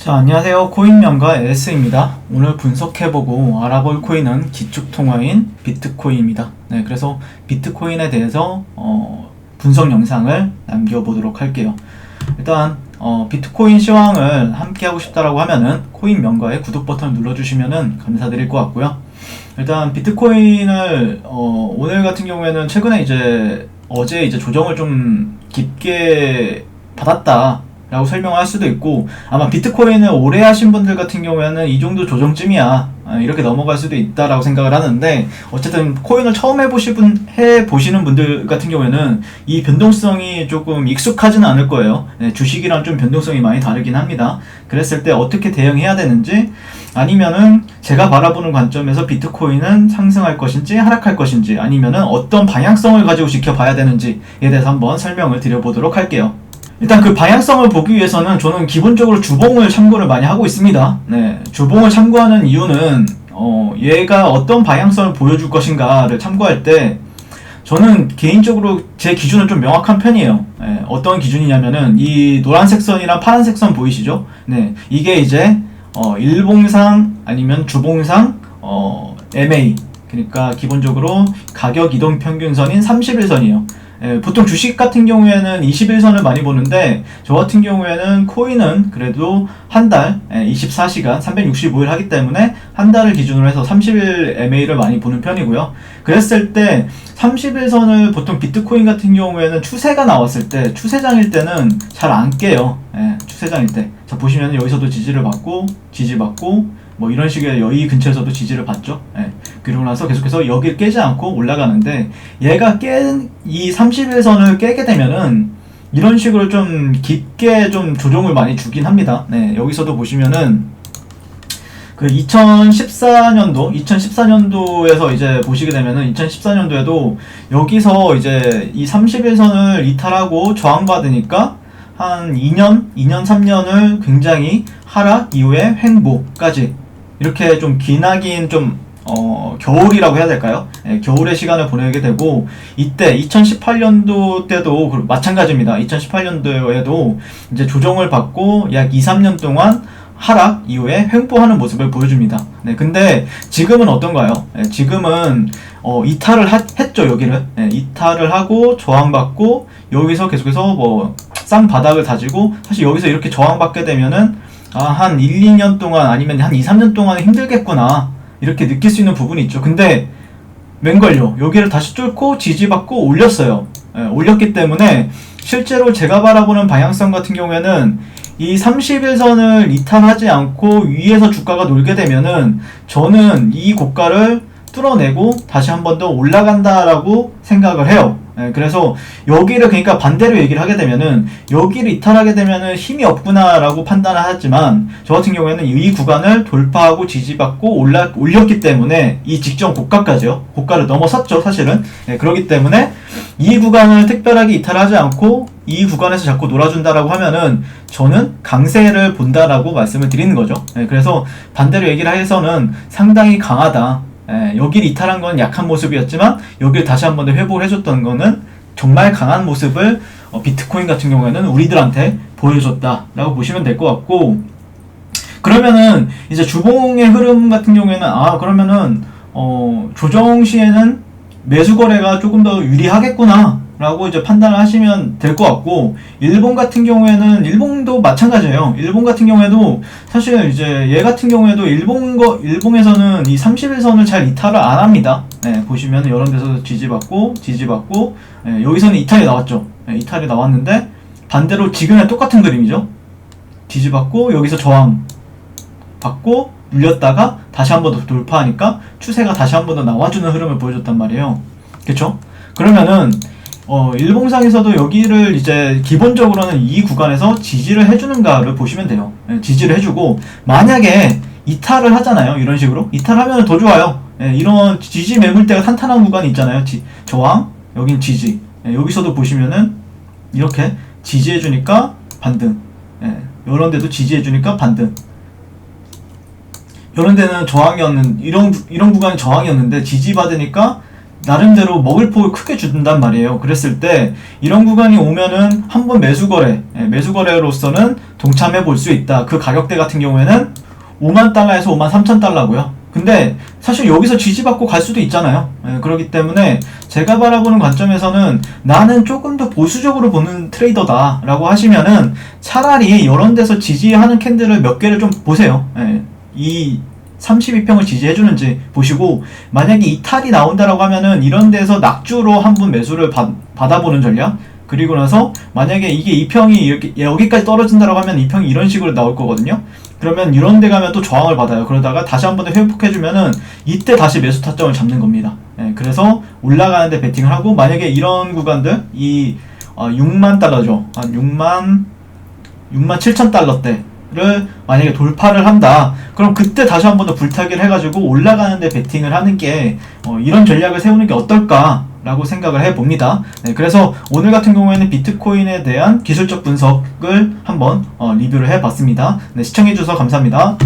자, 안녕하세요. 코인명가 LS입니다. 오늘 분석해보고 알아볼 코인은 기축통화인 비트코인입니다. 네, 그래서 비트코인에 대해서 분석 영상을 남겨보도록 할게요. 일단 비트코인 시황을 함께 하고 싶다라고 하면은 코인명가의 구독 버튼을 눌러주시면은 감사드릴 것 같고요. 일단 비트코인을 오늘 같은 경우에는 최근에 어제 조정을 좀 깊게 받았다 라고 설명을 할 수도 있고, 아마 비트코인을 오래 하신 분들 같은 경우에는 이 정도 조정쯤이야 이렇게 넘어갈 수도 있다라고 생각을 하는데, 어쨌든 코인을 처음 해보시는 분들 같은 경우에는 이 변동성이 조금 익숙하지는 않을 거예요. 주식이랑 좀 변동성이 많이 다르긴 합니다. 그랬을 때 어떻게 대응해야 되는지, 아니면은 제가 바라보는 관점에서 비트코인은 상승할 것인지 하락할 것인지, 아니면은 어떤 방향성을 가지고 지켜봐야 되는지에 대해서 한번 설명을 드려보도록 할게요. 일단 그 방향성을 보기 위해서는 저는 기본적으로 주봉을 참고를 많이 하고 있습니다. 네, 주봉을 참고하는 이유는 얘가 어떤 방향성을 보여줄 것인가를 참고할 때, 저는 개인적으로 제 기준은 좀 명확한 편이에요. 네, 어떤 기준이냐면은 이 노란색 선이랑 파란색 선 보이시죠? 네, 이게 일봉상 아니면 주봉상 MA, 그러니까 기본적으로 가격 이동 평균선인 30일선이에요. 보통 주식 같은 경우에는 21선을 많이 보는데, 저 같은 경우에는 코인은 그래도 한 달 24시간 365일 하기 때문에 한 달을 기준으로 해서 30일 MA를 많이 보는 편이고요. 그랬을 때 30일선을 보통 비트코인 같은 경우에는 추세가 나왔을 때, 추세장일 때는 잘 안 깨요. 추세장일 때. 자, 보시면 여기서도 지지를 받고 지지받고 뭐 이런 식의 여기 근처에서도 지지를 받죠. 그리고 나서 계속해서 여기를 깨지 않고 올라가는데, 얘가 이 30일선을 깨게 되면은 이런 식으로 좀 깊게 좀 조정을 많이 주긴 합니다. 여기서도 보시면은 그 2014년도에서 보시게 되면은 2014년도에도 여기서 이 30일선을 이탈하고 저항받으니까 한 2년, 3년을 굉장히 하락 이후에 횡보까지 이렇게 좀 기나긴 겨울이라고 해야 될까요? 겨울의 시간을 보내게 되고, 이때 2018년도 때도 마찬가지입니다. 2018년도에도 조정을 받고 약 2, 3년 동안 하락 이후에 횡보하는 모습을 보여줍니다. 근데 지금은 어떤가요? 지금은 이탈을 했죠. 여기를 이탈을 하고 저항받고, 여기서 계속해서 쌍바닥을 다지고, 사실 여기서 이렇게 저항받게 되면은 한 1, 2년 동안 아니면 한 2, 3년 동안 힘들겠구나 이렇게 느낄 수 있는 부분이 있죠. 근데 웬걸요, 여기를 다시 뚫고 지지받고 올렸어요. 올렸기 때문에 실제로 제가 바라보는 방향성 같은 경우에는 이 30일선을 이탈하지 않고 위에서 주가가 놀게 되면은 저는 이 고가를 뚫어내고 다시 한 번 더 올라간다라고 생각을 해요. 그래서 여기를, 그러니까 반대로 얘기를 하게 되면은 여기를 이탈하게 되면은 힘이 없구나라고 판단을 하지만, 저 같은 경우에는 이 구간을 돌파하고 지지받고 올렸기 때문에 이 직전 고가까지요. 고가를 넘어섰죠, 사실은. 그렇기 때문에 이 구간을 특별하게 이탈하지 않고 이 구간에서 자꾸 놀아준다라고 하면은 저는 강세를 본다라고 말씀을 드리는 거죠. 그래서 반대로 얘기를 해서는 상당히 강하다. 여기를 이탈한 건 약한 모습이었지만 여기를 다시 한 번 더 회복을 해줬던 거는 정말 강한 모습을 비트코인 같은 경우에는 우리들한테 보여줬다라고 보시면 될 것 같고, 그러면은 주봉의 흐름 같은 경우에는 그러면은 조정 시에는 매수 거래가 조금 더 유리하겠구나 라고 판단을 하시면 될 것 같고, 일본 같은 경우에는, 일본도 마찬가지예요. 일본 같은 경우에도 사실 얘 같은 경우에도 일본에서는 이 30일선을 잘 이탈을 안 합니다. 보시면 이런 데서 지지받고 여기서는 이탈이 나왔죠. 이탈이 나왔는데 반대로 지금의 똑같은 그림이죠. 지지받고 여기서 저항 받고 눌렸다가 다시 한 번 더 돌파하니까 추세가 다시 한 번 더 나와주는 흐름을 보여줬단 말이에요. 그쵸? 그러면은 일봉상에서도 여기를 기본적으로는 이 구간에서 지지를 해주는가를 보시면 돼요. 지지를 해주고, 만약에 이탈을 하잖아요. 이런 식으로 이탈하면 더 좋아요. 이런 지지 매물대가 탄탄한 구간이 있잖아요. 저항, 여긴 지지. 여기서도 보시면은 이렇게 지지해주니까 반등, 이런 데도 지지해주니까 반등. 이런 데는 이런 구간이 저항이었는데 지지받으니까 나름대로 먹을 폭을 크게 준단 말이에요. 그랬을 때 이런 구간이 오면은 한번 매수 거래로서는 동참해 볼 수 있다. 그 가격대 같은 경우에는 5만 달러에서 5만 3천 달러고요. 근데 사실 여기서 지지받고 갈 수도 있잖아요. 그렇기 때문에 제가 바라보는 관점에서는 나는 조금 더 보수적으로 보는 트레이더다 라고 하시면은 차라리 이런 데서 지지하는 캔들을 몇 개를 좀 보세요. 이 32평을 지지해주는지 보시고, 만약에 이탈이 나온다라고 하면은 이런 데서 낙주로 한번 매수를 받아보는 전략. 그리고 나서 만약에 이게 2평이 이렇게 여기까지 떨어진다라고 하면 2평이 이런 식으로 나올 거거든요. 그러면 이런 데 가면 또 저항을 받아요. 그러다가 다시 한 번 더 회복해주면은 이때 다시 매수 타점을 잡는 겁니다. 그래서 올라가는데 베팅을 하고, 만약에 이런 구간들 이 6만 달러죠. 한 6만 7천 달러대를 만약에 돌파를 한다. 그럼 그때 다시 한 번 더 불타기를 해가지고 올라가는데 베팅을 하는 게 이런 전략을 세우는 게 어떨까? 라고 생각을 해봅니다. 그래서 오늘 같은 경우에는 비트코인에 대한 기술적 분석을 한번 리뷰를 해봤습니다. 시청해주셔서 감사합니다.